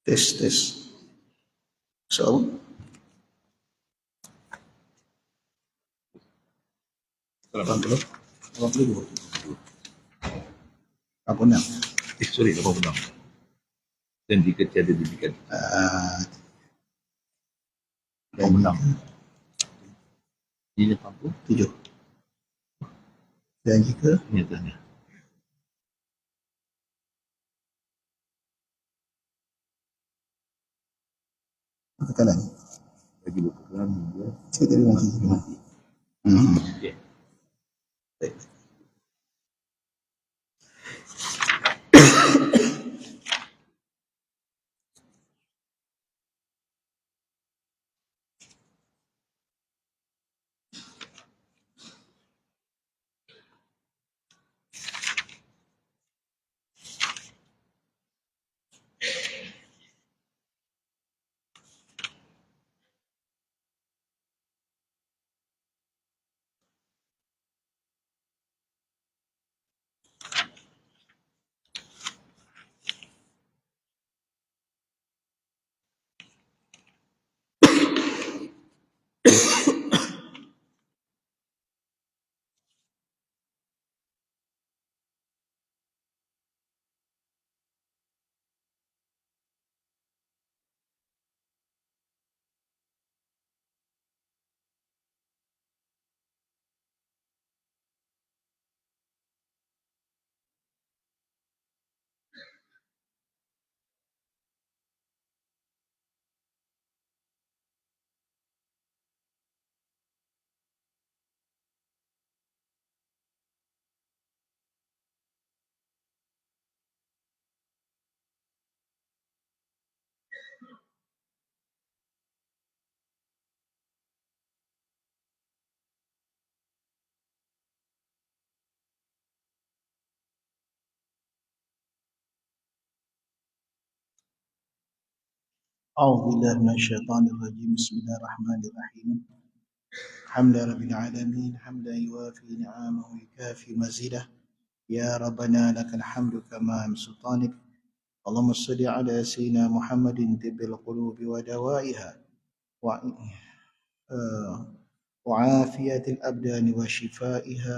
Tes. So, berapa puluh? 86. Sorry, 86. Dan jika tiada didikan. 86. Ini 7. Dan jika nyatanya. tekanan Bagi berperan dia. saya tadi mati. Okay. Baik. أعوذ بالله من الشيطان الرجيم بسم الله الرحمن الرحيم حمد رب العالمين حمدا يوافي نعمه ويكافي مزيده يا ربنا لك الحمد كما من سلطانك اللهم صل على سيدنا محمد طب القلوب ودوائها وعافية الأبدان وشفائها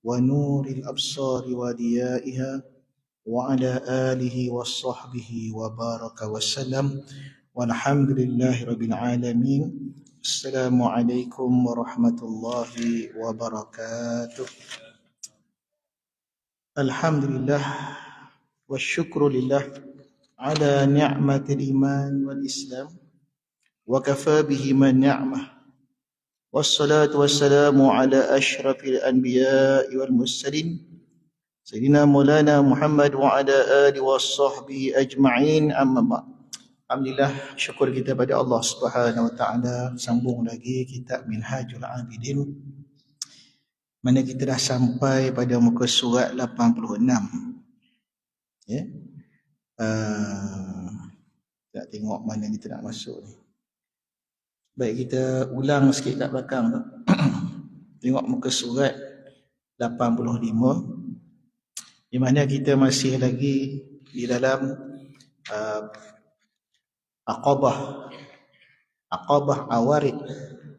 ونور الأبصار وضيائها وعلى آله وصحبه وبارك وسلم والحمد لله رب العالمين. السلام عليكم ورحمة الله وبركاته. الحمد لله والشكر لله على نعمة الإيمان والإسلام وكفى به من نعمة والصلاة والسلام على أشرف الأنبياء والمرسلين سيدنا مولانا محمد وعلى آله وصحبه أجمعين أما بعد. Alhamdulillah, syukur kita pada Allah Subhanahu Wa Taala. Sambung lagi kitab Minhajul Abidin, mana kita dah sampai pada muka surat 86. Ya. Nak tengok mana kita nak masuk ni. Baik, kita ulang sikit kat belakang tu. Tengok muka surat 85, di mana kita masih lagi di dalam Aqabah awarid,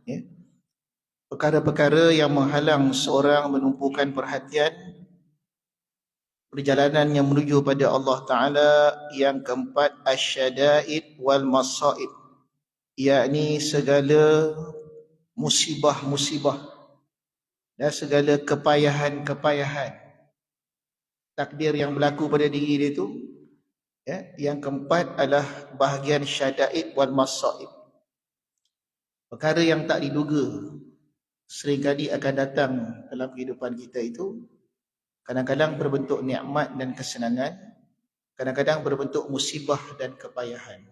ya. Perkara-perkara yang menghalang seorang menumpukan perhatian perjalanan yang menuju pada Allah Ta'ala. Yang keempat, asyada'id wal masaib, yakni segala musibah-musibah dan segala kepayahan-kepayahan takdir yang berlaku pada diri dia tu. Ya, yang keempat adalah bahagian syada'id wal masaib, perkara yang tak diduga seringkali akan datang dalam kehidupan kita itu. Kadang-kadang berbentuk nikmat dan kesenangan, kadang-kadang berbentuk musibah dan kepayahan.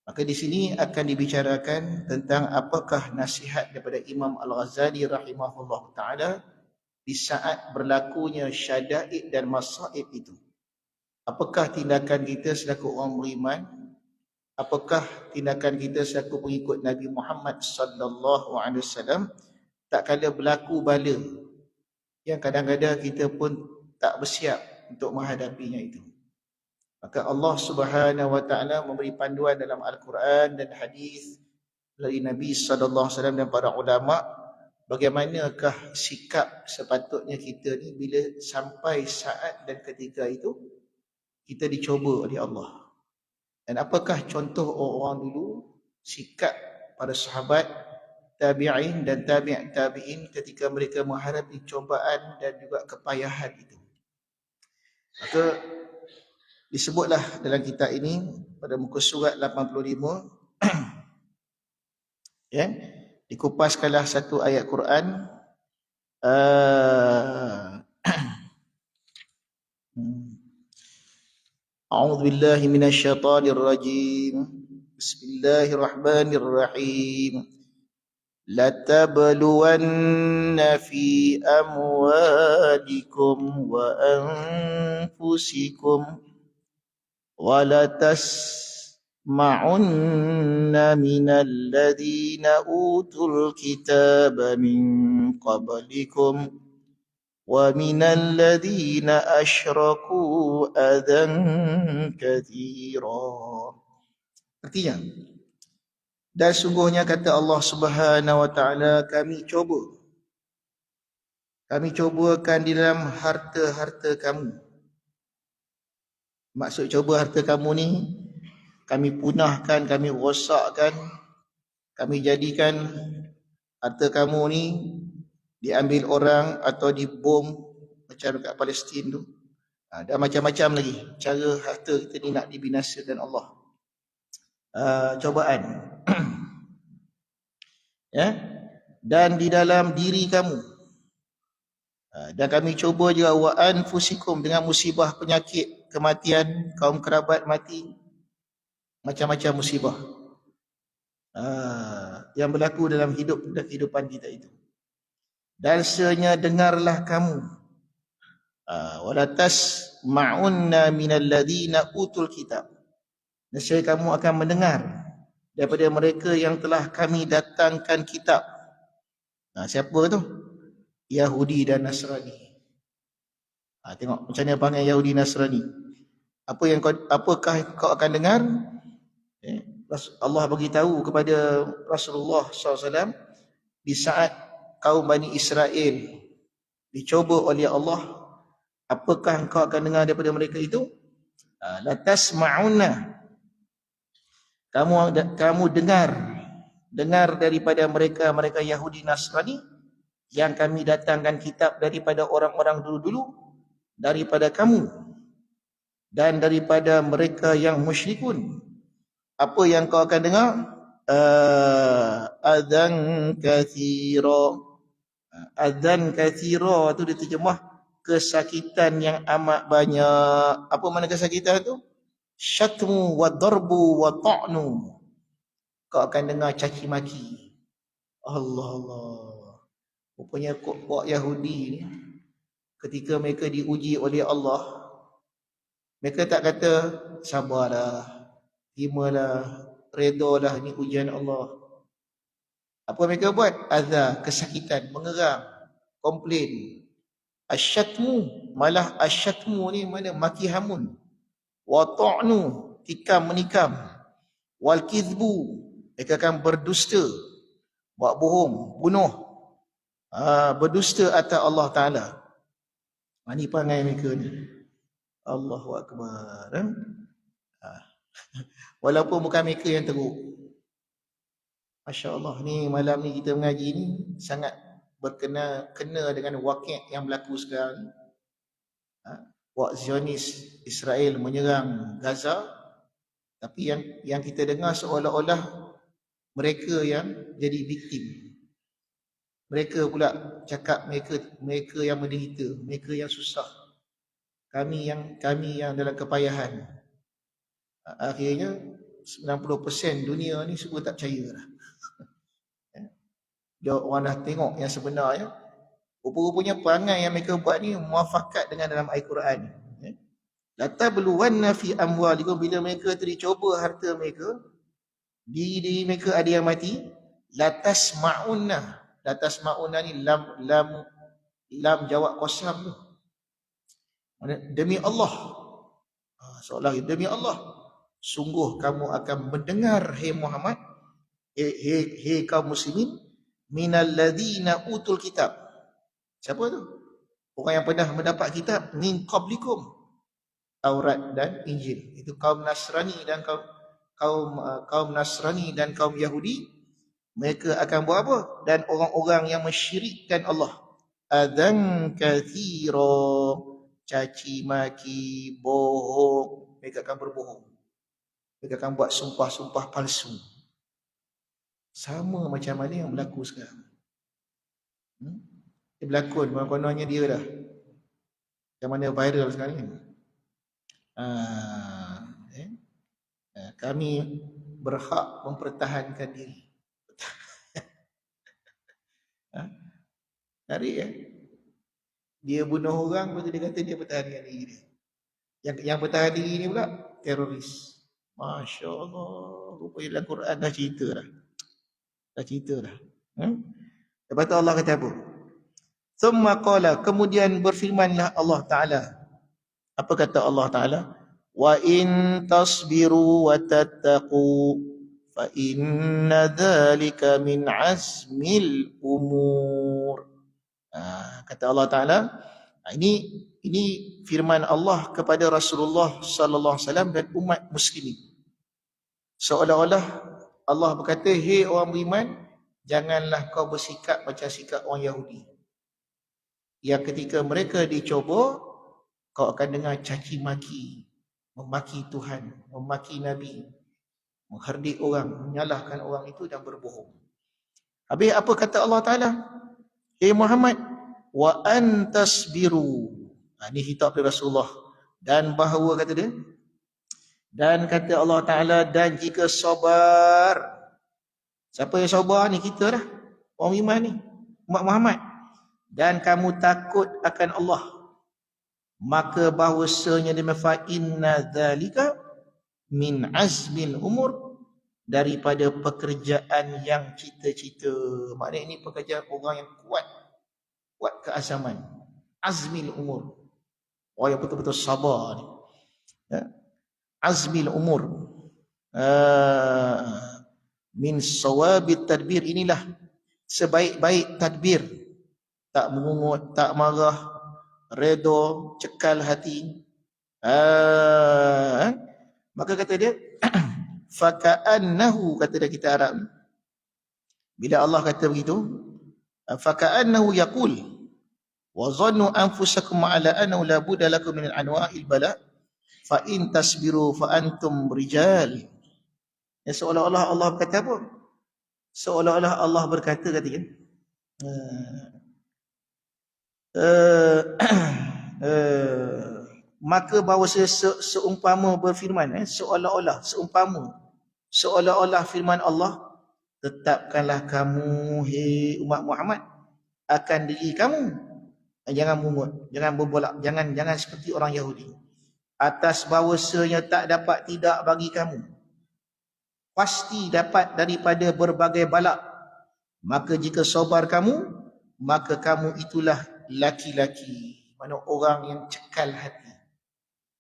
Maka di sini akan dibicarakan tentang apakah nasihat daripada Imam Al-Ghazali rahimahullah ta'ala di saat berlakunya syada'id dan masaib itu. Apakah tindakan kita selaku orang beriman? Apakah tindakan kita selaku pengikut Nabi Muhammad sallallahu alaihi wasallam tak kala berlaku bala yang kadang-kadang kita pun tak bersiap untuk menghadapinya itu. Maka Allah Subhanahu wa taala memberi panduan dalam Al-Quran dan hadis dari Nabi sallallahu alaihi wasallam dan para ulama, bagaimanakah sikap sepatutnya kita ni bila sampai saat dan ketika itu kita dicoba oleh Allah. Dan apakah contoh orang dulu, sikap para sahabat, tabi'in dan tabi'in ketika mereka menghadapi cobaan dan juga kepayahan itu. Maka disebutlah dalam kitab ini pada muka surat 85 ya, dikupaskanlah satu ayat Quran. A'udzu billahi minasyaitonir rajim. Bismillahirrahmanirrahim. Latabluwanna fi amwalikum wa anfusikum wa latasma'unna minal ladzina utul kitaba min qablikum وَمِنَ الَّذِينَ أَشْرَكُوا أَذًى كَثِيرًا. Artinya, dan sungguhnya kata Allah Subhanahu wa taala, kami cobakan di dalam harta-harta kamu. Maksud coba harta kamu ni, kami punahkan, kami rosakkan, kami jadikan harta kamu ni diambil orang atau dibom macam dekat Palestin tu. Dan macam-macam lagi cara harta kita ni nak dibinasakan Allah. Cobaan. Ya. Dan di dalam diri kamu. Dan kami cuba juga wa anfusikum dengan musibah penyakit, kematian, kaum kerabat mati, macam-macam musibah yang berlaku dalam hidup dan kehidupan kita itu. Dan senyap dengarlah kamu walatas ma'unna minal ladzina utul kitab, nescaya kamu akan mendengar daripada mereka yang telah kami datangkan kitab. Siapa tu? Yahudi dan Nasrani. Tengok macam mana panggil Yahudi Nasrani. Apakah kau akan dengar? Allah bagi tahu kepada Rasulullah SAW di saat kaum Bani Israel dicoba oleh Allah, apakah engkau akan dengar daripada mereka itu? Latasma'unna, kamu dengar daripada mereka Yahudi Nasrani yang kami datangkan kitab daripada orang-orang dulu-dulu daripada kamu dan daripada mereka yang musyrikun. Apa yang kau akan dengar? Adzan katsira. Adzan katsira tu diterjemah kesakitan yang amat banyak. Apa makna kesakitan tu? Syatmu wa darbu wa ta'nu. Kau akan dengar caci maki. Allah. Rupanya kok Yahudi ni ketika mereka diuji oleh Allah, mereka tak kata sabarlah, terimalah, redalah, ni ujian Allah. Apa mereka buat? Azza, kesakitan, mengerang, komplain. Asyatmu, malah asyatmu ni mana? Maki hamun. Wa ta'nu, tikam menikam. Wal kizbu, mereka akan berdusta, buat bohong, bunuh, berdusta atas Allah Ta'ala. Ini perangai mereka ni. Allahu Akbar. Walaupun bukan mereka yang teruk. Masya Allah, ni malam ni kita mengaji ni sangat kena dengan wakil yang berlaku sekarang. Wak Zionis Israel menyerang Gaza, tapi yang kita dengar seolah-olah mereka yang jadi victim. Mereka pula cakap mereka yang menderita, mereka yang susah. Kami yang dalam kepayahan. Akhirnya 90% dunia ni semua tak percaya lah. Dia orang dah tengok yang sebenarnya. Rupa-rupanya perangai yang mereka buat ni muafakat dengan dalam Al-Quran. Latabluwanna fi amwalikum, bila mereka dicoba harta mereka, diri mereka ada yang mati. Latasma'unna ni lam jawab qasam tu. Demi Allah. Seolah demi Allah, sungguh kamu akan mendengar, hai Muhammad, hei kaum muslimin, minal ladina utul kitab. Siapa tu? Orang yang pernah mendapat kitab, min qablikum, Taurat dan Injil. Itu kaum Nasrani dan kaum Nasrani dan kaum Yahudi. Mereka akan buat apa? Dan orang-orang yang mensyirikkan Allah, adzan katsira, caci maki, bohong. Mereka akan berbohong. Mereka akan buat sumpah-sumpah palsu. Sama macam mana yang berlaku sekarang. Dia berlakon, kononnya dia dah. Yang mana viral sekarang ni. Kami berhak mempertahankan diri. Tarik dia bunuh orang, lepas tu dia kata dia pertahankan diri dia. Yang pertahan diri ni pula teroris. Masya Allah, rupanya dalam Quran dah cerita dah. Lepas tu Allah kata apa? Thumma qala, kemudian berfirmanlah Allah Ta'ala. Apa kata Allah Ta'ala? Wa in tasbiru wa tattaqu fa inna dhalika min azmil umur. Kata Allah Ta'ala, ini firman Allah kepada Rasulullah sallallahu alaihi wasallam dan umat muslimin. Seolah-olah Allah berkata, hei orang beriman, janganlah kau bersikap macam sikap orang Yahudi, yang ketika mereka dicoba, kau akan dengar caci maki, memaki Tuhan, memaki Nabi, menghardik orang, menyalahkan orang itu dan berbohong. Habis apa kata Allah Ta'ala? Hei Muhammad, wa antasbiru. Ini hitap dari Rasulullah. Dan bahawa kata dia, dan kata Allah Ta'ala, dan jika sabar. Siapa yang sabar ni? Kita dah, orang iman ni, umat Muhammad. Dan kamu takut akan Allah, maka bahawasanya fa inna dzalika min azmil umur, daripada pekerjaan yang cita-cita. Maknanya ini pekerjaan orang yang kuat keazaman. Azmil umur, orang yang betul-betul sabar ni. Azmil umur, min sawabit tadbir, inilah sebaik-baik tadbir. Tak mengungut, tak marah, redha, cekal hati. Maka kata dia, faka'annahu, kata dia kita Arab. Bila Allah kata begitu, faka'annahu yaqul wa dhannu anfusakum ala annahu la budda lakum min anwa'il bala fa in tasbiru fa antum rijal. Ya, seolah-olah Allah berkata apa? Seolah-olah Allah berkata, kata maka bahawa seumpama berfirman, seolah-olah firman Allah, tetapkanlah kamu, hei umat Muhammad, akan diri kamu, jangan mungut, jangan berbolak, jangan seperti orang Yahudi, atas bahawasanya tak dapat tidak bagi kamu, pasti dapat daripada berbagai balak. Maka jika sabar kamu, maka kamu itulah laki-laki, mana orang yang cekal hati.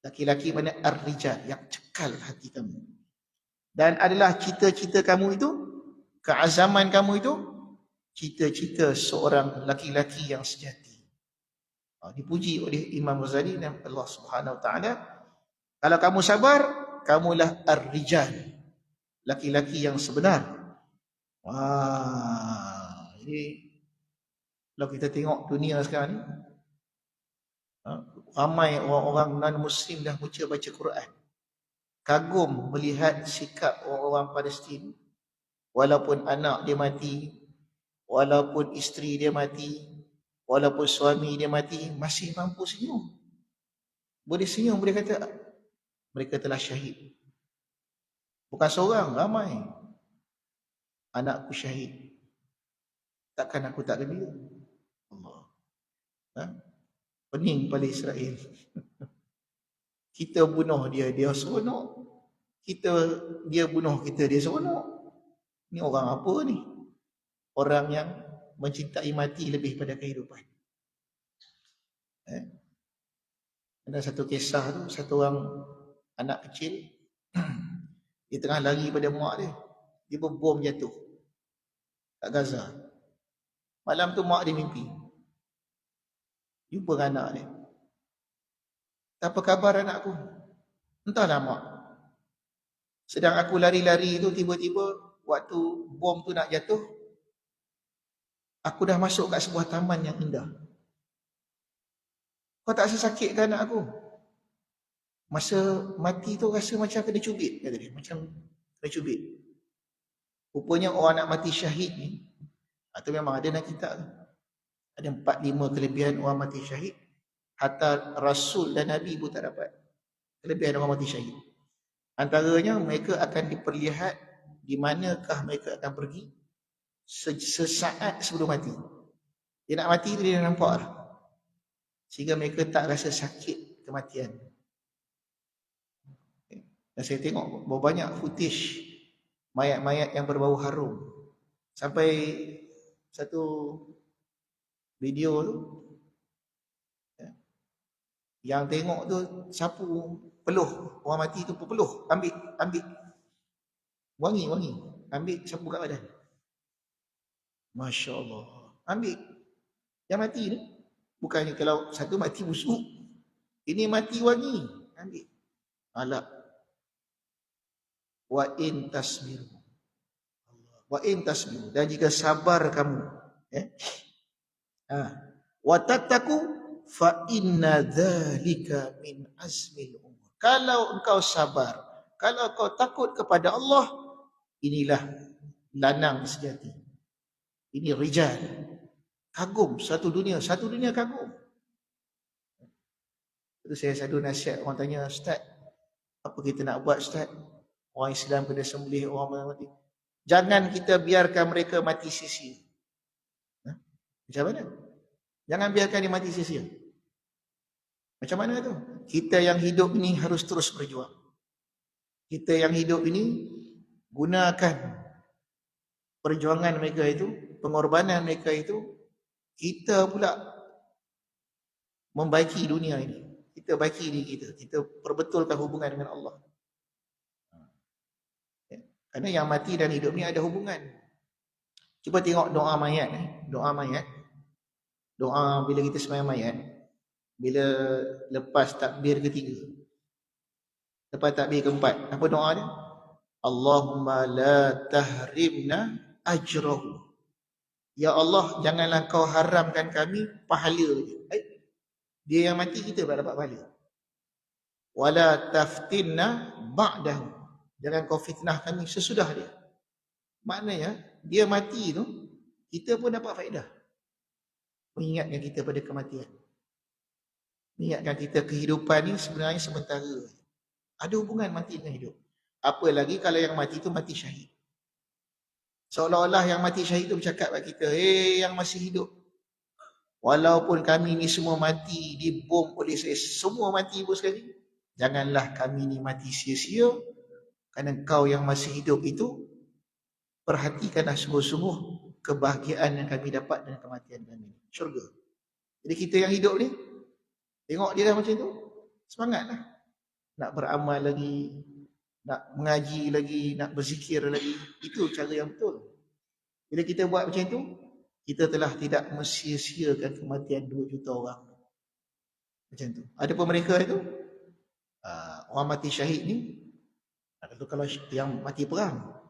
Laki-laki mana ar-rijal, yang cekal hati kamu. Dan adalah cita-cita kamu itu, keazaman kamu itu, cita-cita seorang laki-laki yang sejati. Dipuji oleh Imam Ghazali dan Allah Subhanahu Wa Taala. Kalau kamu sabar, kamulah ar-rijal, laki-laki yang sebenar. Jadi kalau kita tengok dunia sekarang ni, ramai orang-orang non-Muslim dah baca Quran. Kagum melihat sikap orang-orang Palestin. Walaupun anak dia mati, walaupun isteri dia mati, walaupun suami dia mati, masih mampu senyum. Boleh senyum, boleh kata mereka telah syahid. Bukan seorang, ramai. Anakku syahid, takkan aku tak gembira? Allah. Pening pada Israel. Kita bunuh dia seronok. Dia bunuh kita, dia seronok. Ni orang apa ni? Orang yang mencintai mati lebih pada kehidupan. Ada satu kisah tu, satu orang anak kecil, dia tengah lari pada mak dia. Dia bom jatuh kat Gaza. Malam tu mak dia mimpi. Jumpa dengan anak dia. Apa khabar anakku? Entahlah mak. Sedang aku lari-lari tu tiba-tiba waktu bom tu nak jatuh, aku dah masuk kat sebuah taman yang indah. Kau tak rasa sakit ke anak aku? Masa mati tu rasa macam kena cubit, kata dia. Macam kena cubit. Rupanya orang nak mati syahid ni, atau memang ada dalam kitab tu. Ada 4-5 kelebihan orang mati syahid. Hatta Rasul dan Nabi pun tak dapat kelebihan orang mati syahid. Antaranya mereka akan diperlihat di manakah mereka akan pergi sesaat sebelum mati. Dia nak mati tu dia nampak lah. Sehingga mereka tak rasa sakit kematian. Dan saya tengok berapa banyak footage mayat-mayat yang berbau harum. Sampai satu video tu, yang tengok tu sapu peluh, orang mati tu peluh, ambil wangi, ambil sapu kat badan. Masya Allah. Ambil yang mati ni, bukannya kalau satu mati busuk, ini mati wangi, ambil. Alak. Wa in tasbiru. Wa in tasbiru. Dan jika sabar kamu, wa tattaqu fa inna dzalika min azmil umur. Kalau engkau sabar, kalau kau takut kepada Allah, inilah lanang sejati. Ini rijal. Kagum satu dunia kagum. Itu saya satu nasihat, orang tanya, Ustaz, apa kita nak buat Ustaz? Orang Islam kena sembelih orang mati. Jangan kita biarkan mereka mati sia-sia. Macam mana? Jangan biarkan dia mati sia-sia. Macam mana tu? Kita yang hidup ini harus terus berjuang. Kita yang hidup ini gunakan perjuangan mereka itu, pengorbanan mereka itu, kita pula membaiki dunia ini. Kita baiki diri kita. Kita perbetulkan hubungan dengan Allah. Kerana yang mati dan hidup ni ada hubungan. Cuba tengok doa mayat. Doa mayat. Doa bila kita sembahyang mayat. Bila lepas takbir ketiga. Lepas takbir keempat. Apa doa dia? Allahumma la tahrimna ajrahu. Ya Allah, janganlah kau haramkan kami pahala dia. Dia yang mati, kita tak dapat pahala. Wala taftinna ba'dahu. Jangan kau fitnah kami sesudah dia. Maknanya, dia mati tu, kita pun dapat faedah. Mengingatkan kita pada kematian. Mengingatkan kita kehidupan ni sebenarnya sementara. Ada hubungan mati dengan hidup. Apalagi kalau yang mati tu mati syahid. Seolah-olah yang mati syahid tu bercakap kat kita, yang masih hidup, walaupun kami ni semua mati, dibom oleh saya, semua mati pun sekali, janganlah kami ni mati sia-sia. Kerana kau yang masih hidup itu, perhatikanlah sungguh-sungguh kebahagiaan yang kami dapat dengan kematian kami. Syurga. Jadi kita yang hidup ni, tengok dia dah macam tu, semangatlah. Nak beramal lagi, nak mengaji lagi, nak berzikir lagi. Itu cara yang betul. Bila kita buat macam tu, kita telah tidak mensia-siakan kematian 2 juta orang. Macam tu. Ada pun mereka itu, orang mati syahid ni, kalau yang mati perang.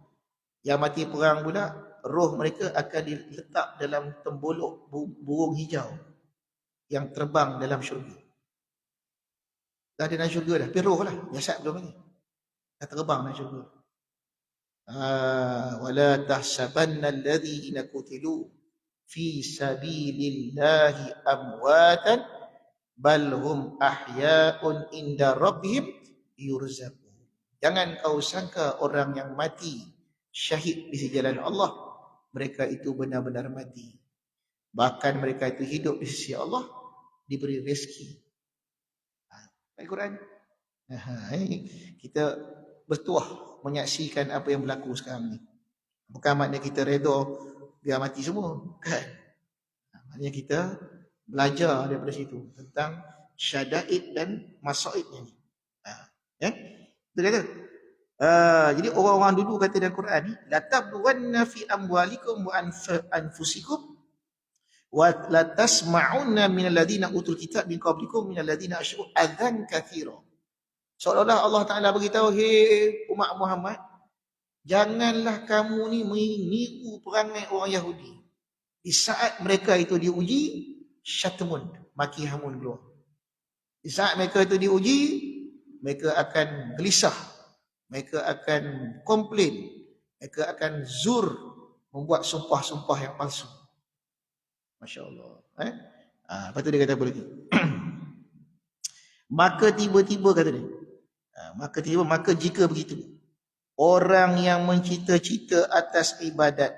Yang mati perang pula, roh mereka akan diletak dalam tembolok burung hijau yang terbang dalam syurga. Dah ada dalam syurga dah. Tapi roh lah. Jasad belum lagi. Dah terbang dalam syurga. Wala tahsabanna alladhina qutilu fi sabilillahi amwatan bal hum ahya'un inda rabbihim yurzaqun. Jangan kau sangka orang yang mati syahid di jalan Allah, mereka itu benar-benar mati. Bahkan mereka itu hidup di sisi Allah, diberi rezeki. Al-Quran. Kita bertuah menyaksikan apa yang berlaku sekarang ni. Bukan maknanya kita redha biar mati semua, kan? Maknanya kita belajar daripada situ tentang syada'id dan masaib ni. Ya? Dia kata, jadi orang-orang dulu kata dalam Quran ni, la tabluwanna fi amwalikum wa anfusikum wa la tasma'unna minal ladina utul kitab min qablikum minal ladina asyraku adzan katsira. Seolah-olah Allah Taala beritahu, "Hei umat Muhammad, janganlah kamu ni meniru perangai orang Yahudi. Di saat mereka itu diuji, syatmun, maki hamun keluar. Di saat mereka itu diuji, mereka akan gelisah, mereka akan komplain, mereka akan zur, membuat sumpah-sumpah yang palsu." Masya Allah. Lepas tu dia kata apa lagi? Maka tiba-tiba kata dia, maka jika begitu, orang yang mencita-cita atas ibadat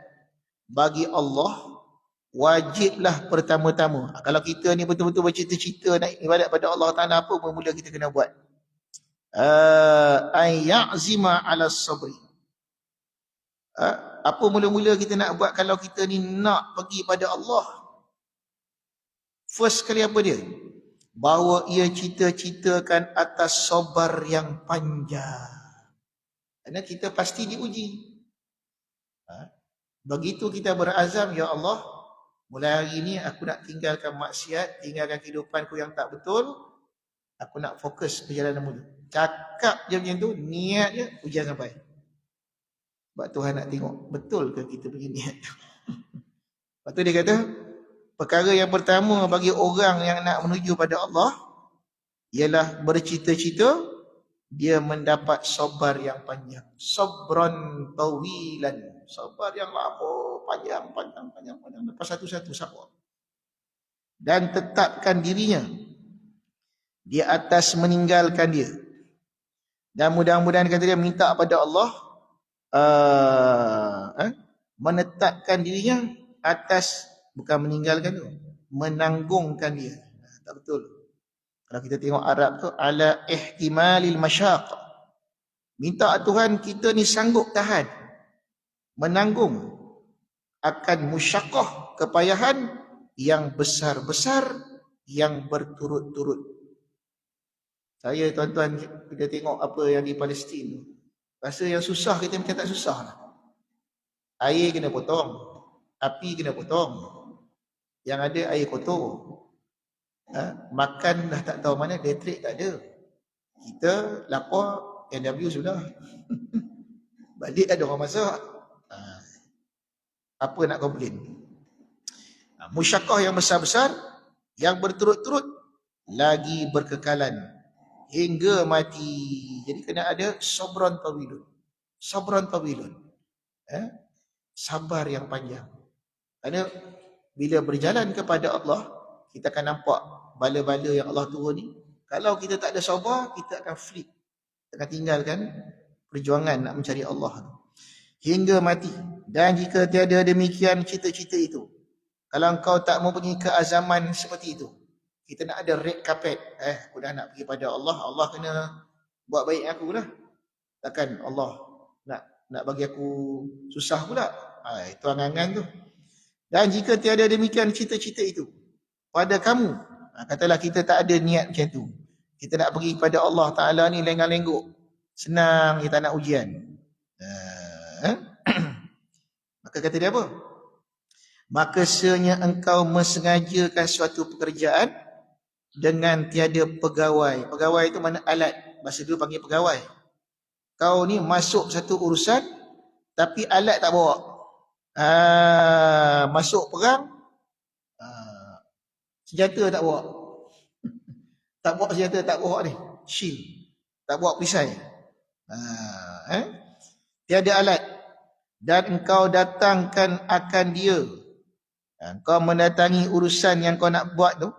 bagi Allah, wajiblah pertama-tama, kalau kita ni betul-betul bercita-cita nak ibadat pada Allah Ta'ala, apa mula kita kena buat? Ayya'zima ala sabri. Apa mula-mula kita nak buat kalau kita ni nak pergi pada Allah? First kali apa dia? Bahawa ia cita-citakan atas sabar yang panjang. Kerana kita pasti diuji. Begitu kita berazam, ya Allah, mulai hari ini aku nak tinggalkan maksiat, tinggalkan kehidupanku yang tak betul, aku nak fokus perjalanan mulia. Cakap je macam tu, niatnya ujian sampai. Sebab Tuhan nak tengok betul ke kita punya niat tu. Lepas tu dia kata, perkara yang pertama bagi orang yang nak menuju pada Allah ialah bercita-cita dia mendapat sabar yang panjang. Sabran tawilan. Sabar yang lama, panjang. Lepas satu-satu sabar. Dan tetapkan dirinya di atas meninggalkan dia. Dan mudah-mudahan kata dia minta pada Allah menetapkan dirinya atas, bukan meninggalkan tu, menanggungkan dia. Tak betul. Kalau kita tengok Arab tu, ala ihtimalil masyaq. Minta Tuhan kita ni sanggup tahan, menanggung akan musyaqqah, kepayahan yang besar-besar, yang berturut-turut. Saya tuan-tuan, kita tengok apa yang di Palestin tu, rasa yang susah kita macam tak susah lah. Air kena potong, api kena potong, yang ada air kotor. Makan dah tak tahu mana, elektrik tak ada. Kita lapar, NW sudah. Balik ada orang masak. Apa nak komplain? Musyaqqah yang besar-besar, yang berturut-turut, lagi berkekalan hingga mati. Jadi kena ada sabran tawilun. Sabran tawilun. Sabar yang panjang. Kerana bila berjalan kepada Allah, kita akan nampak bala-bala yang Allah turun ni. Kalau kita tak ada sabar, kita akan flip. Kita akan tinggalkan perjuangan nak mencari Allah hingga mati. Dan jika tiada demikian cita-cita itu, kalau engkau tak mempunyai keazaman seperti itu, kita nak ada red carpet. Aku dah nak pergi pada Allah, Allah kena buat baik aku lah. Takkan Allah nak bagi aku susah pula. Itu angan-angan tu. Dan jika tiada demikian cita-cita itu pada kamu, katalah kita tak ada niat macam tu, kita nak pergi kepada Allah Ta'ala ni lenggang-lengguk, senang, kita nak ujian. Maka kata dia apa? Maka senyap engkau mensengajakan suatu pekerjaan dengan tiada pegawai. Pegawai itu mana alat, bahasa dulu panggil pegawai. Kau ni masuk satu urusan tapi alat tak bawa. Masuk perang, senjata tak bawa. Tak bawa senjata, tak bawa ni shield, tak bawa perisai. Tiada alat. Dan engkau datangkan akan dia, engkau mendatangi urusan yang kau nak buat tu,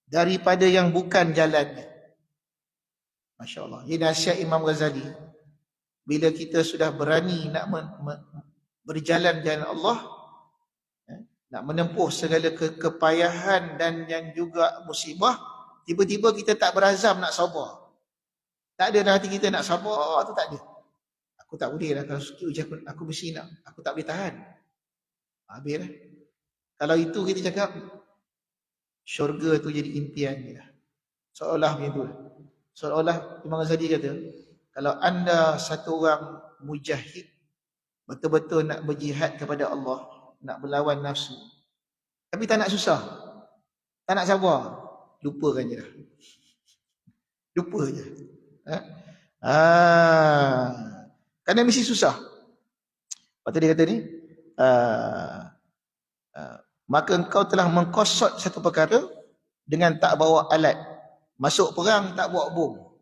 daripada yang bukan jalannya. Masya Allah. Ini nasihat Imam Ghazali. Bila kita sudah berani nak berjalan jalan Allah, nak menempuh segala kepayahan dan yang juga musibah, tiba-tiba kita tak berazam nak sabar. Tak ada dalam hati kita nak sabar tu, tak ada. Aku tak boleh lah, kalau ujian aku mesti nak, aku tak boleh tahan. Habis lah. Kalau itu kita cakap, syurga tu jadi impian je lah. Seolah macam tu. Seolah Imam Ghazali kata, kalau anda satu orang mujahid, betul-betul nak berjihad kepada Allah, nak berlawan nafsu, tapi tak nak susah, tak nak sabar, lupakan je dah. Lupa je. Kerana mesti susah. Lepas tu dia kata ni, maka engkau telah mengkosot satu perkara dengan tak bawa alat. Masuk perang tak bawa bom,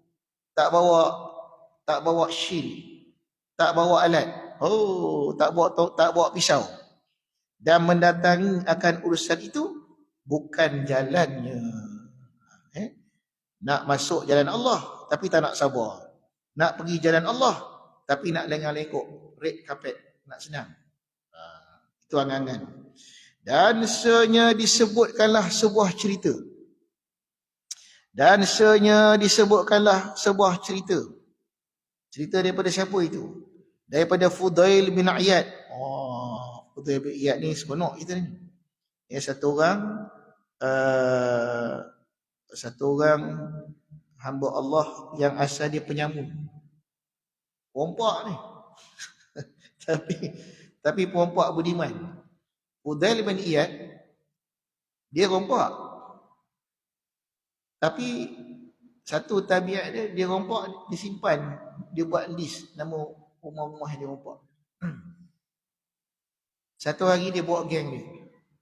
tak bawa shield, tak bawa alat. Tak bawa pisau. Dan mendatangi akan urusan itu bukan jalannya. Nak masuk jalan Allah tapi tak nak sabar. Nak pergi jalan Allah tapi nak lengah-lengkok, red carpet, nak senang. Itu angan-angan. Dan senyap disebutkanlah sebuah cerita. Cerita daripada siapa itu? Daripada Fudail bin Iyad. Fudail bin Iyad ni seronok kita ni. Satu orang hamba Allah yang asal dia penyamun. Pompak ni. tapi pompak budiman. Fudail bin Iyad dia rompak. Tapi satu tabiat dia rompak, dia simpan, dia buat list nama rumah-rumah yang dia rompak. Satu hari dia bawa geng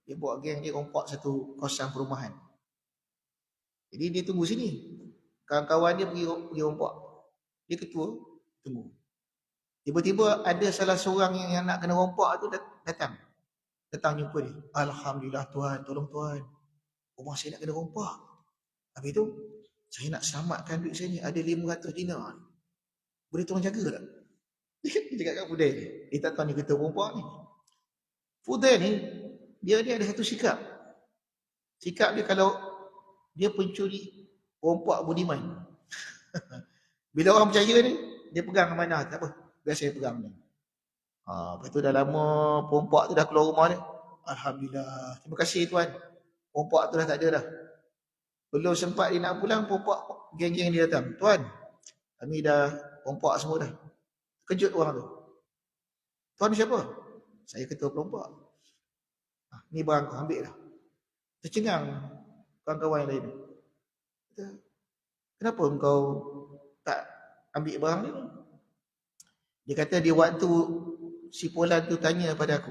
dia rompak satu kawasan perumahan. Jadi dia tunggu sini. Kawan-kawan dia pergi rompak. Dia ketua, tunggu. Tiba-tiba ada salah seorang yang nak kena rompak tu datang jumpa dia. Alhamdulillah Tuhan, tolong Tuhan. Rumah saya nak kena rompak. Habis tu, saya nak selamatkan duit saya ni. Ada 500 dinar. Boleh tolong jaga tak? Dia cakap kat Fudail ni. Dia tak tahu ni ketua rompak ni. Fudail ni, dia ada satu sikap. Sikap dia kalau dia pencuri rompak budiman. Bila orang percaya ni, dia pegang amanah. Tak apa, biar saya pegang ni. Lepas tu dah lama pompak tu dah keluar rumah ni. Alhamdulillah. Terima kasih Tuhan. Pompak tu dah tak ada dah. Belum sempat dia nak pulang, pompak geng-geng dia datang. Tuan, kami dah pompak semua dah. Kejut orang tu. Tuan siapa? Saya ketua pelompak. Ni barang kau, ambil lah. Tercengang kawan-kawan yang lain. Kata, kenapa engkau tak ambil barang ni? Dia kata di waktu si Polan tu tanya pada aku,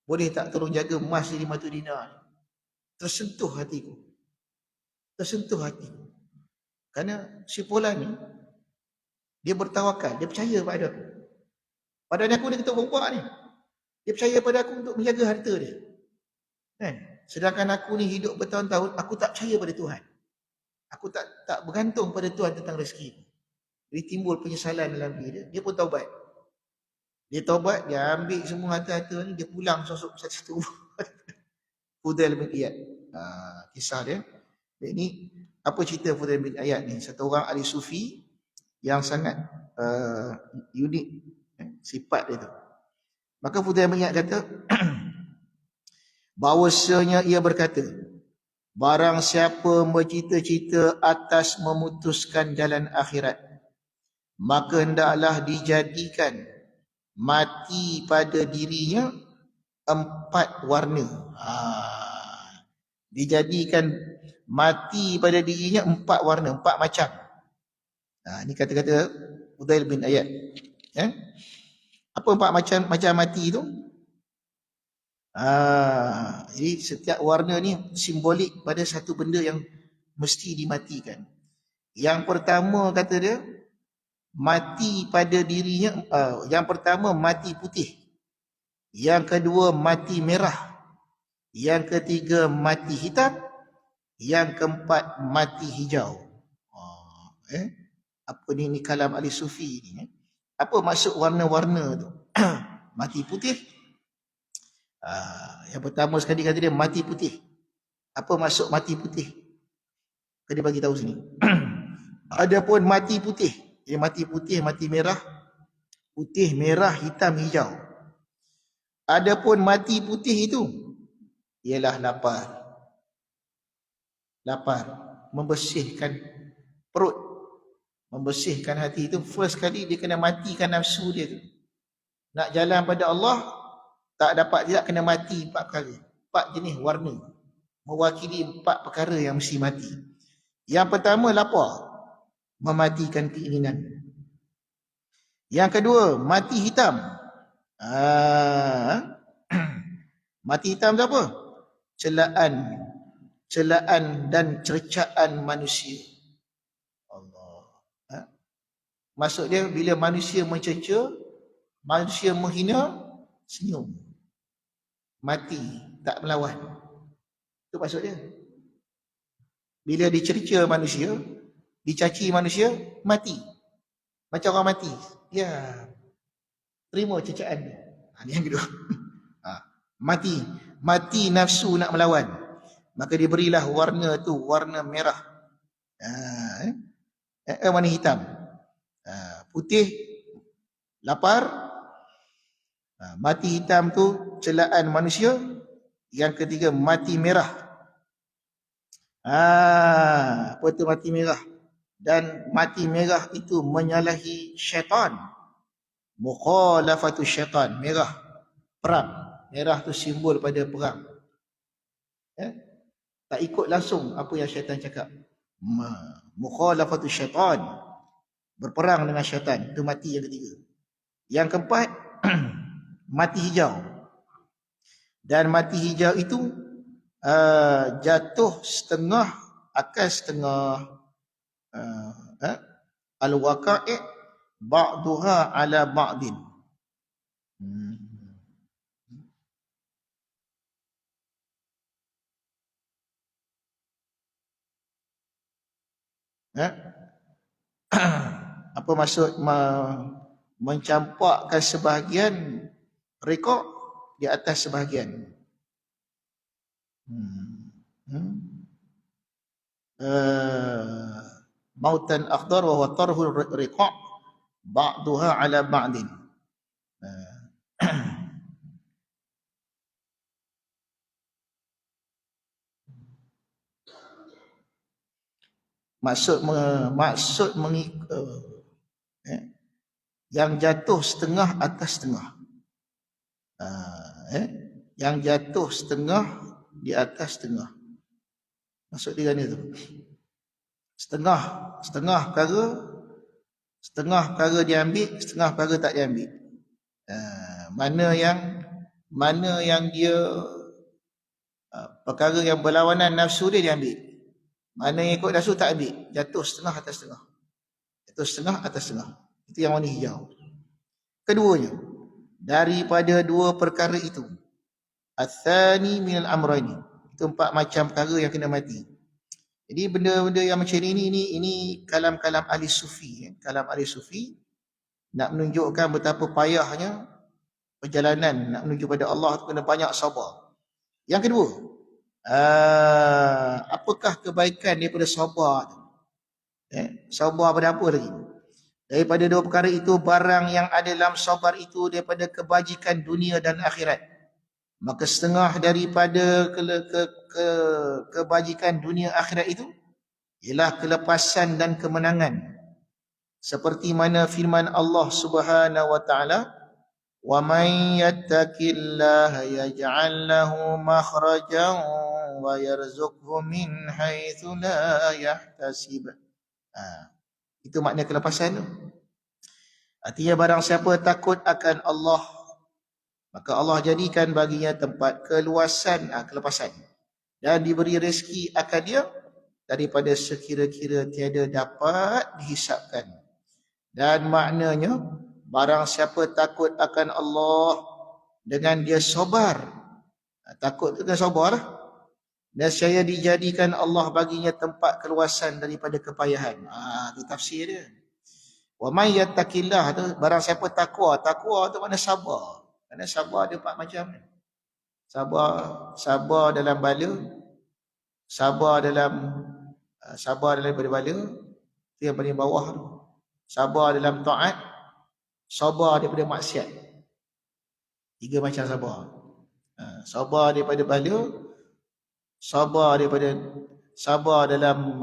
boleh tak tolong jaga emas 500 dinar? Tersentuh hatiku. Kerana si Polan ni, dia bertawakal, dia percaya pada aku. Padahal aku ni ketua rompak ni. Dia percaya pada aku untuk menjaga harta dia. Kan? Sedangkan aku ni hidup bertahun-tahun, aku tak percaya pada Tuhan. Aku tak bergantung pada Tuhan tentang rezeki. Jadi timbul penyesalan dalam diri dia. Dia pun taubat. Dia taubat, dia ambil semua harta-harta ni, dia pulang satu-satu. Fudail bin Iyad. Kisah dia. Ini apa cerita Fudail bin Iyad ni? Satu orang ahli sufi yang sangat unik sifat dia tu. Maka Fudail bin Iyad kata bahawasanya ia berkata, barang siapa bercita-cita atas memutuskan jalan akhirat, maka hendaklah dijadikan mati pada dirinya 4 warna. Dijadikan mati pada dirinya 4 warna, 4 macam. Ini kata-kata Fudail bin Iyad. Apa 4 macam mati tu? Jadi setiap warna ni simbolik pada satu benda yang mesti dimatikan. Yang pertama kata dia, mati pada dirinya, yang pertama mati putih. Yang kedua mati merah. Yang ketiga mati hitam. Yang keempat mati hijau. Apa ni kalam ahli sufi ni? Apa maksud warna-warna tu? Mati putih. Yang pertama sekali kata dia mati putih. Apa maksud mati putih? Dia bagi tahu sini. Adapun mati putih, dia mati putih, mati merah, putih, merah, hitam, hijau. Adapun mati putih itu ialah lapar. lapar, membersihkan perut, membersihkan hati itu. First kali dia kena matikan nafsu dia tu. Nak jalan pada Allah, tak dapat tidak, kena mati 4 perkara. 4 jenis warna, mewakili 4 perkara yang mesti mati. Yang pertama, lapar, mematikan keinginan. Yang kedua, mati hitam. Mati hitam tu apa? Celaan dan cercaan manusia. Allah. Maksud dia, bila manusia mencerca, manusia menghina, senyum. Mati, tak melawan. Itu maksud dia. Bila dicerca manusia, dicaci manusia, mati. Macam orang mati. Ya, terima cercaan dia. Ini yang kedua. Mati nafsu nak melawan. Maka diberilah warna tu, warna merah. Warna hitam. Putih, lapar. Mati hitam tu celaan manusia. Yang ketiga, mati merah. Apa tu mati merah? Dan mati merah itu menyalahi syaitan. Mukhalafatu syaitan. Merah, perang. Merah tu simbol pada perang. Tak ikut langsung apa yang syaitan cakap. Mukhalafatu syaitan. Berperang dengan syaitan. Itu mati yang ketiga. Yang keempat, mati hijau. Dan mati hijau itu jatuh setengah, akan setengah. Al-waqa'i' ba'duha ala ba'din. Apa maksud mencampakkan sebahagian rekod di atas sebahagian? Mautan akhdar wa huwa tarhul riqa' ba'duha ala ba'din. Maksud yang jatuh setengah atas setengah. Yang jatuh setengah di atas setengah. Maksud dia ni tu. Setengah perkara diambil, setengah perkara tak diambil. Mana yang dia perkara yang berlawanan nafsu dia diambil. Mana yang ikut nafsu tak ambil. Jatuh setengah atas setengah. Jatuh setengah atas setengah. Itu yang warna hijau. Keduanya, daripada dua perkara itu, athani minal amrani. Itu 4 macam perkara yang kena mati. Jadi benda-benda yang macam ini kalam-kalam ahli sufi. Kalam ahli sufi nak menunjukkan betapa payahnya perjalanan nak menuju pada Allah tu, kena banyak sabar. Yang kedua, apakah kebaikan daripada sabar tu? Sabar pada apa lagi? Daripada dua perkara itu, barang yang ada dalam sabar itu daripada kebajikan dunia dan akhirat. Maka setengah daripada kebajikan dunia akhirat itu ialah kelepasan dan kemenangan. Seperti mana firman Allah Subhanahu wa taala, "Wa man yattaqillaha yaj'al lahu makhrajan wa yarzuqhu min haitsu la yahtasib." Itu makna kelepasan tu. Artinya barang siapa takut akan Allah, maka Allah jadikan baginya tempat keluasan, kelepasan, dan diberi rezeki akan dia daripada sekira-kira tiada dapat dihisapkan. Dan maknanya barang siapa takut akan Allah dengan dia sabar, takut tu kan sabar, nescaya dijadikan Allah baginya tempat keluasan daripada kepayahan. Itu tafsir dia. Wa may yattaqillah tu barang siapa takwa. Takwa tu makna sabar. Kerana sabar ada 4 macam. Sabar dalam bala, sabar daripada bala, itu yang paling bawah tu. Sabar dalam taat, sabar daripada maksiat. 3 macam sabar. Sabar daripada bala, sabar daripada sabar dalam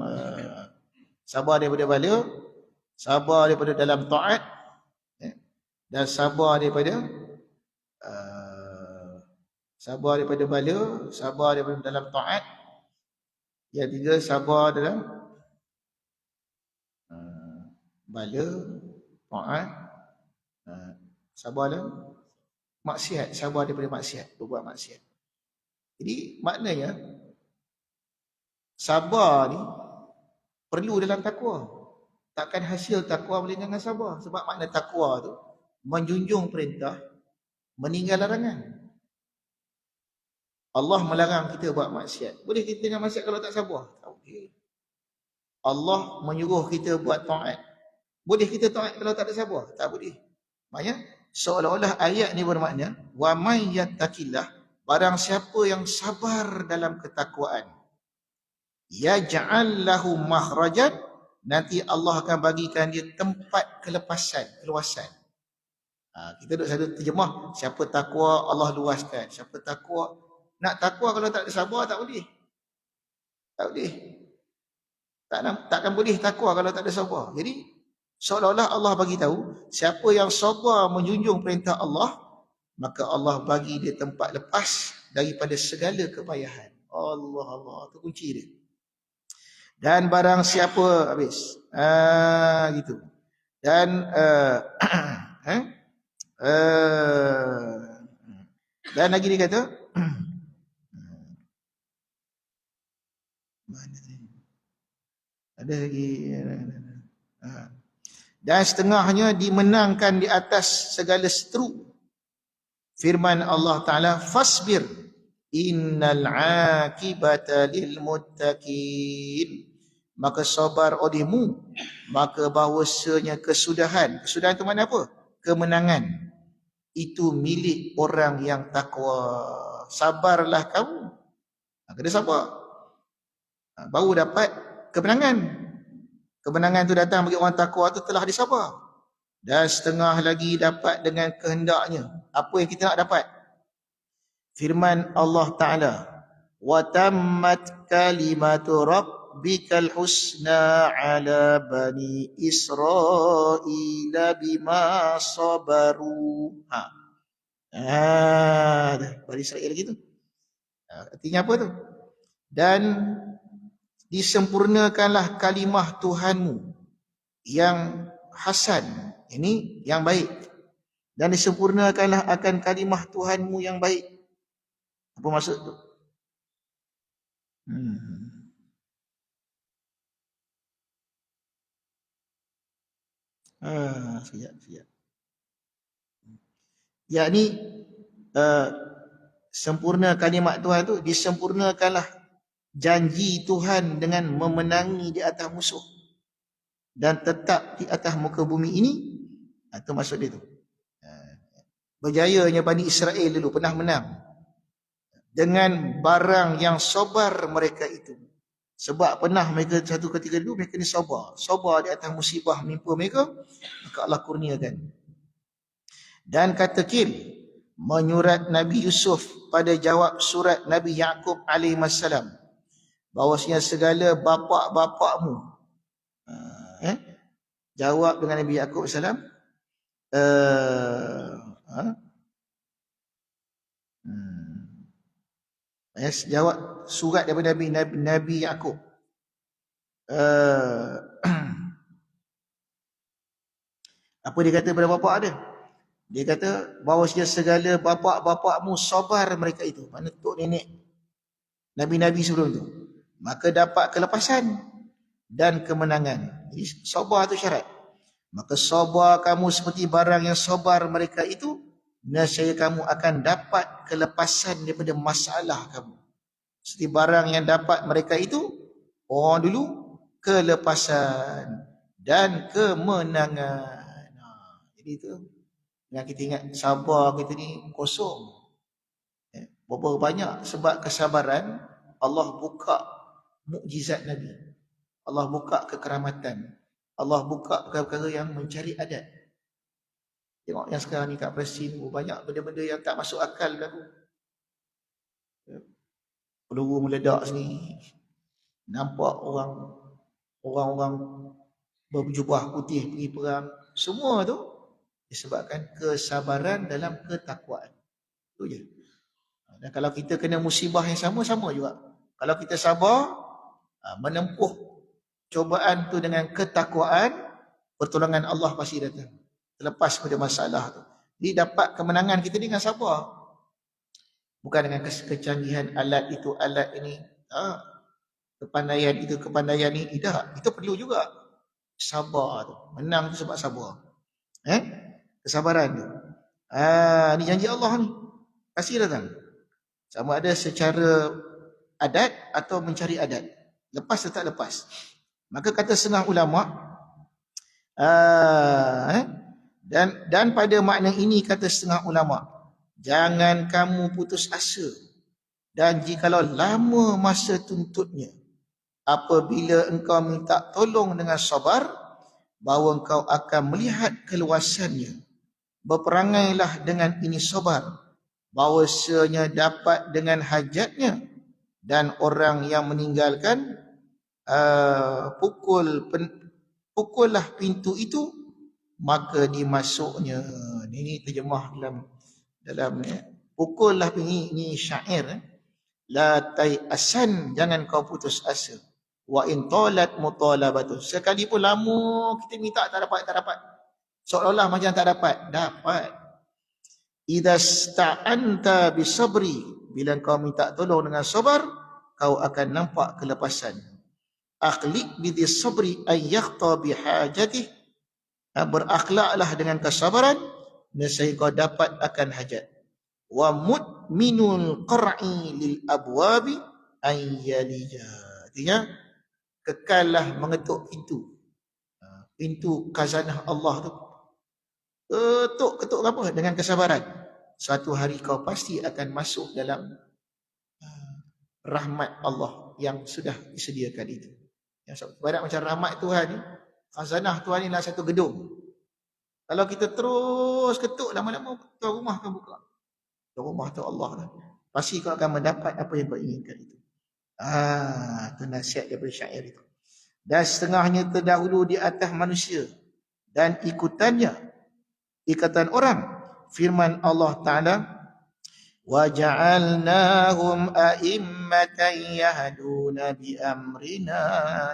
sabar daripada bala, sabar daripada dalam taat, dan sabar daripada sabar daripada bala, sabar daripada dalam taat. Yang tiga, sabar dalam bala, taat, sabar dalam maksiat, sabar daripada maksiat, berbuat maksiat. Jadi maknanya sabar ni perlu dalam takwa. Takkan hasil takwa boleh dengan sabar. Sebab makna takwa tu menjunjung perintah, meninggal larangan. Allah melarang kita buat maksiat. Boleh kita dengan maksiat kalau tak sabar? Tak boleh. Allah menyuruh kita buat taat. Boleh kita taat kalau tak ada sabar? Tak boleh. Maknanya seolah-olah ayat ni bermakna wa may yattaqillah, barang siapa yang sabar dalam ketakwaan, yaj'al lahu makhrajan, nanti Allah akan bagikan dia tempat keluasan. Kita duduk satu terjemah, siapa takwa Allah luaskan. Siapa takwa, nak takwa kalau tak ada sabar tak boleh. Tak boleh. Takkan boleh takwa kalau tak ada sabar. Jadi seolah-olah Allah bagi tahu, siapa yang sabar menjunjung perintah Allah, maka Allah bagi dia tempat lepas daripada segala kepayahan. Allah, tu kunci dia. Dan barang siapa, habis. Gitu. Dan dan lagi dia kata mana ni? Ada lagi. Dan setengahnya dimenangkan di atas segala seteru. Firman Allah Ta'ala, fasbir innal akibata lil muttaqin. Maka sabar olehmu, maka bahawasanya kesudahan itu mana apa? Kemenangan itu milik orang yang takwa. Sabarlah kamu. Kena sabar, baru dapat kemenangan. Kemenangan tu datang bagi orang takwa tu telah disabar. Dan setengah lagi dapat dengan kehendaknya. Apa yang kita nak dapat? Firman Allah Ta'ala, wa tammat kalimatu rabbikal husna ala bani Israila bima sabaru. Bani Israel lagi tu. Artinya apa tu? Dan disempurnakanlah kalimah Tuhanmu yang hasan, ini yang baik, dan disempurnakanlah akan kalimah Tuhanmu yang baik. Apa maksud tu? Sekejap. Yakni sempurna kalimat Tuhan tu, disempurnakanlah janji Tuhan dengan memenangi di atas musuh dan tetap di atas muka bumi ini. Itu maksud dia tu. Berjayanya Bani Israel dulu pernah menang dengan barang yang sabar mereka itu. Sebab pernah mereka satu ketika dulu mereka ni sabar di atas musibah menimpa mereka, maka Allah kurniakan. Dan kata Kim menyurat Nabi Yusuf pada jawab surat Nabi Yaqub alaihi wassalam, bahawasanya segala bapa-bapakmu, jawab dengan Nabi Yaqub salam, jawab surat daripada Nabi Yaqub. Apa dia kata pada bapak dia? Dia kata bahawasanya segala bapak-bapakmu sabar mereka itu, mana tok nenek nabi-nabi sebelum itu, maka dapat kelepasan dan kemenangan. Jadi sabar itu syarat. Maka sabar kamu seperti barang yang sabar mereka itu, nescaya kamu akan dapat kelepasan daripada masalah kamu. Seperti barang yang dapat mereka itu, orang dulu, kelepasan dan kemenangan. Jadi itu yang kita ingat, sabar kita ni kosong. Berapa banyak sebab kesabaran Allah buka mukjizat Nabi, Allah buka kekeramatan, Allah buka perkara-perkara yang mencari adat. Tengok yang sekarang ni kat Palestin, banyak benda-benda yang tak masuk akal berlaku. Peluru meledak sini, nampak orang-orang berjubah putih pergi perang, semua tu disebabkan kesabaran dalam ketakwaan. Itu je. Dan kalau kita kena musibah yang sama juga. Kalau kita sabar, menempuh cobaan tu dengan ketakwaan, pertolongan Allah pasti datang. Terlepas pada masalah tu. Jadi dapat kemenangan kita dengan sabar. Bukan dengan kecanggihan alat itu, alat ini. Kepandaian itu, kepandaian ini. Tidak. Itu perlu juga. Sabar tu. Menang tu sebab sabar. Kesabaran tu. Ni janji Allah ni. Pasti datang. Sama ada secara adat atau mencari adat. Lepas atau tak lepas. Maka kata setengah ulama, dan pada makna ini kata setengah ulama, jangan kamu putus asa, dan jikalau lama masa tuntutnya, apabila engkau minta tolong dengan sabar, bahawa engkau akan melihat keluasannya. Berperangailah dengan ini sabar, bahawasanya dapat dengan hajatnya, dan orang yang meninggalkan pukullah pintu itu, maka dimasuknya. Ini terjemah dalam pukullah pintu ini syair. La tai'asan, jangan kau putus asa. Wa in talat mutalabatu, sekalipun lama kita minta tak dapat. Seolah-olah macam tak dapat. Idza sta'anta bisabri, bila kau minta tolong dengan sabar, kau akan nampak kelepasan. Aqliq bidis sabri ay yakhta bihajatih, berakhlaklah dengan kesabaran, nescaya kau dapat akan hajat. Wa mutminul qar'i lil abwabi ay yalija, artinya kekallah mengetuk pintu khazanah Allah tu. Ketuk apa? Dengan kesabaran. Suatu hari kau pasti akan masuk dalam rahmat Allah yang sudah disediakan itu. Yang ibarat macam rahmat Tuhan ni, khazanah Tuhan ni adalah satu gedung. Kalau kita terus ketuk, lama-lama tuan rumah akan buka. Tuan rumah tu Allah lah. Pasti kau akan mendapat apa yang kau inginkan itu. Itu nasihat daripada syair itu. Dan setengahnya terdahulu di atas manusia dan ikatan orang. Firman Allah Ta'ala, وَجَعَلْنَاهُمْ أَئِمَّةً يَهْدُونَ بِأَمْرِنَا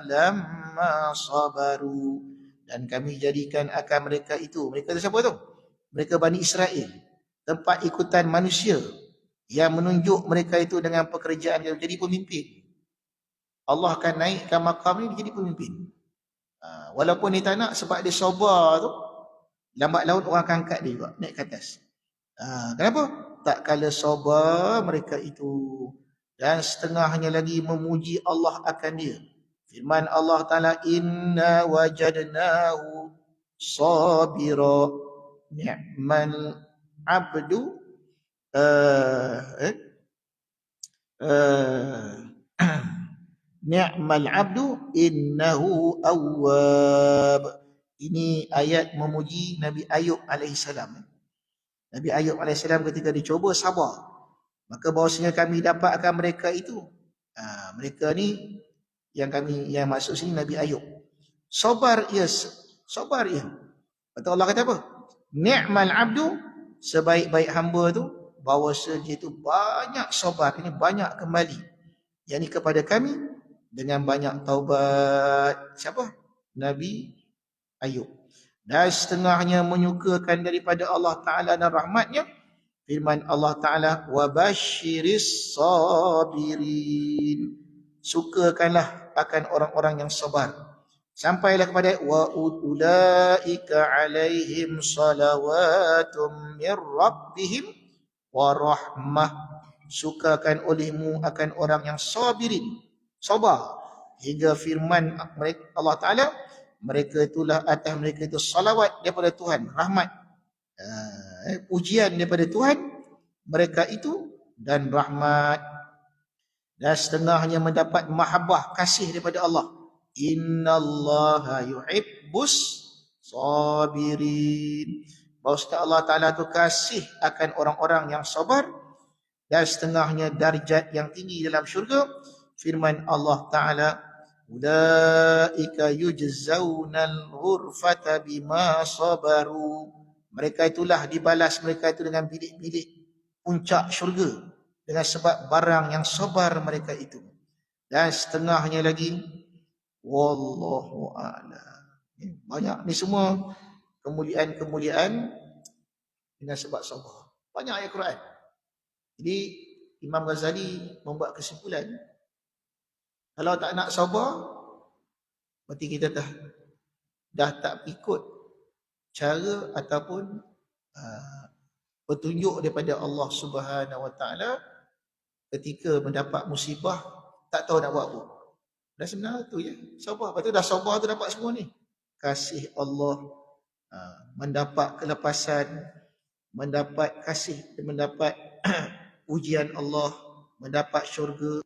لَمَّا صَبَرُوا, dan kami jadikan akan mereka itu. Mereka itu siapa tu? Mereka Bani Israel. Tempat ikutan manusia yang menunjuk mereka itu dengan pekerjaan yang jadi pemimpin. Allah akan naikkan makam ni jadi pemimpin. Walaupun dia tak nak, sebab dia sabar tu, lambat laun orang akan angkat dia juga, naik ke atas. Kenapa? Tak kala sabar mereka itu. Dan setengahnya lagi memuji Allah akan dia. Firman Allah Ta'ala, inna wajadnahu sabira ni'mal abdu ni'mal abdu innahu awwab. Ini ayat memuji Nabi Ayub alaihissalam. Nabi Ayub alaihissalam ketika dicoba sabar, maka bahawasanya kami dapatkan mereka itu. Mereka ni yang maksud sini Nabi Ayub. Sabar ia. Kata Allah kata apa? Ni'mal abdu, sebaik-baik hamba tu, bahawasanya dia tu banyak sabar, ini banyak kembali. Yang ini kepada kami dengan banyak taubat. Siapa? Nabi Ayub. Dan setengahnya menyukakan daripada Allah Ta'ala dan rahmatnya. Firman Allah Ta'ala, وَبَشِّرِ الصَّابِرِينَ, sukakanlah akan orang-orang yang sabar. Sampailah kepada وَأُولَئِكَ عَلَيْهِمْ صَلَوَاتٌ مِّن رَّبِّهِمْ وَرَحْمَةٌ, sukakan olehmu akan orang yang sabirin, sabar. Hingga firman Allah Ta'ala, mereka itulah atas mereka itu salawat daripada Tuhan, rahmat, ujian daripada Tuhan mereka itu, dan rahmat. Dan setengahnya mendapat mahabbah, kasih daripada Allah. Innallaha yuhibbus sabirin, bahwa Allah Ta'ala itu kasih akan orang-orang yang sabar. Dan setengahnya darjat yang tinggi dalam syurga. Firman Allah Ta'ala, Ulaika yujzaunal ghurfata bima sabaru. Mereka itulah dibalas mereka itu dengan bilik-bilik puncak syurga dengan sebab barang yang sabar mereka itu. Dan setengahnya lagi, wallahu a'lam. Banyak ni semua kemuliaan-kemuliaan dengan sebab sabar. Banyak ayat Quran. Jadi Imam Ghazali membuat kesimpulan, kalau tak nak sabar, berarti kita dah tak ikut cara ataupun petunjuk daripada Allah Subhanahu Wa Taala ketika mendapat musibah, tak tahu nak buat apa. Dan sebenarnya tu je, sabar. Lepas tu dah sabar tu dapat semua ni. Kasih Allah, mendapat kelepasan, mendapat kasih, mendapat ujian Allah, mendapat syurga.